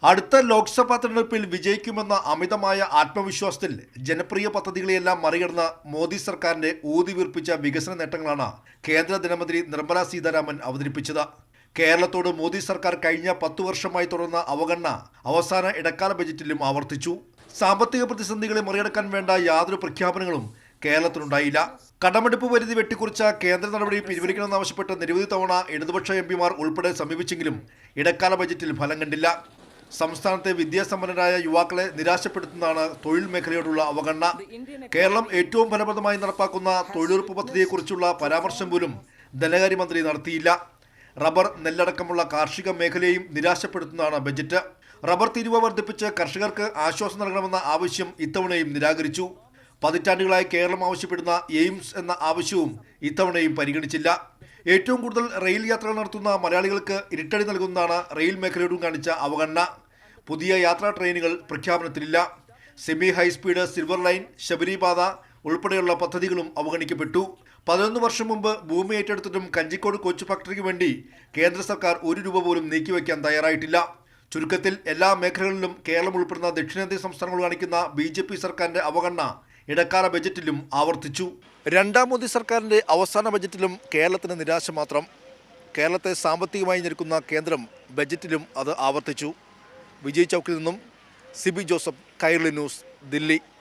അടുത്ത ലോക്സഭാ തെരഞ്ഞെടുപ്പിൽ വിജയിക്കുമെന്ന അമിതമായ ആത്മവിശ്വാസത്തിൽ ജനപ്രിയ പദ്ധതികളെയെല്ലാം മറികടന്ന മോദി സർക്കാരിന്റെ ഊതിവീർപ്പിച്ച വികസന നേട്ടങ്ങളാണ് കേന്ദ്ര ധനമന്ത്രി നിർമ്മല സീതാരാമൻ അവതരിപ്പിച്ചത്. കേരളത്തോട് മോദി സർക്കാർ കഴിഞ്ഞ 10 വർഷമായി തുടർന്ന അവഗണന അവസാന ഇടക്കാല ബജറ്റിലും ആവർത്തിച്ചു. സാമ്പത്തിക പ്രതിസന്ധികളെ മറികടക്കാൻ വേണ്ട യാതൊരു പ്രഖ്യാപനങ്ങളും കേരളത്തിനുണ്ടായില്ല. കടമെടുപ്പ് പരിധി വെട്ടിക്കുറിച്ച കേന്ദ്ര നടപടി പിൻവലിക്കണമെന്നാവശ്യപ്പെട്ട് നിരവധി തവണ ഇടതുപക്ഷ എംപിമാർ ഉൾപ്പെടെ സമീപിച്ചെങ്കിലും ഇടക്കാല ബജറ്റിൽ ഫലം കണ്ടില്ല. സംസ്ഥാനത്തെ വിദ്യാസമ്പന്നരായ യുവാക്കളെ നിരാശപ്പെടുത്തുന്നതാണ് തൊഴിൽ മേഖലയോടുള്ള അവഗണന. കേരളം ഏറ്റവും ഫലപ്രദമായി നടപ്പാക്കുന്ന തൊഴിലുറപ്പ് പദ്ധതിയെക്കുറിച്ചുള്ള പരാമർശം പോലും ധനകാര്യമന്ത്രി നടത്തിയില്ല. റബ്ബർ, നെല്ലടക്കമുള്ള കാർഷിക മേഖലയെയും നിരാശപ്പെടുത്തുന്നതാണ് ബജറ്റ്. റബ്ബർ തീരുവ വർദ്ധിപ്പിച്ച് കർഷകർക്ക് ആശ്വാസം നൽകണമെന്ന ആവശ്യം ഇത്തവണയും നിരാകരിച്ചു. പതിറ്റാണ്ടുകളായി കേരളം ആവശ്യപ്പെടുന്ന എയിംസ് എന്ന ആവശ്യവും ഇത്തവണയും പരിഗണിച്ചില്ല. ഏറ്റവും കൂടുതൽ റെയിൽ യാത്രകൾ നടത്തുന്ന മലയാളികൾക്ക് ഇരുട്ടടി നൽകുന്നതാണ് റെയിൽ മേഖലയോടും കാണിച്ച അവഗണന. പുതിയ യാത്രാ ട്രെയിനുകൾ പ്രഖ്യാപനത്തിലില്ല. സെമി ഹൈസ്പീഡ് സിൽവർ ലൈൻ, ശബരിപാത ഉൾപ്പെടെയുള്ള പദ്ധതികളും അവഗണിക്കപ്പെട്ടു. 11 വർഷം മുമ്പ് ഭൂമി ഏറ്റെടുത്തിട്ടും കഞ്ചിക്കോട് കോച്ച് ഫാക്ടറിക്ക് വേണ്ടി കേന്ദ്ര സർക്കാർ 1 രൂപ പോലും നീക്കിവെക്കാൻ തയ്യാറായിട്ടില്ല. ചുരുക്കത്തിൽ എല്ലാ മേഖലകളിലും കേരളം ഉൾപ്പെടുന്ന ദക്ഷിണേന്ത്യൻ സംസ്ഥാനങ്ങൾ കാണിക്കുന്ന BJP സർക്കാരിന്റെ അവഗണന ഇടക്കാല ബജറ്റിലും ആവർത്തിച്ചു. രണ്ടാം മോദി സർക്കാരിന്റെ അവസാന ബജറ്റിലും കേരളത്തിന് നിരാശ മാത്രം. കേരളത്തെ സാമ്പത്തികമായി ഞെരുക്കുന്ന കേന്ദ്രം ബജറ്റിലും അത് ആവർത്തിച്ചു. വിജയ് ചൗക്കിൽ നിന്നും സിബി ജോസഫ്, കൈരളി ന്യൂസ്, ദില്ലി.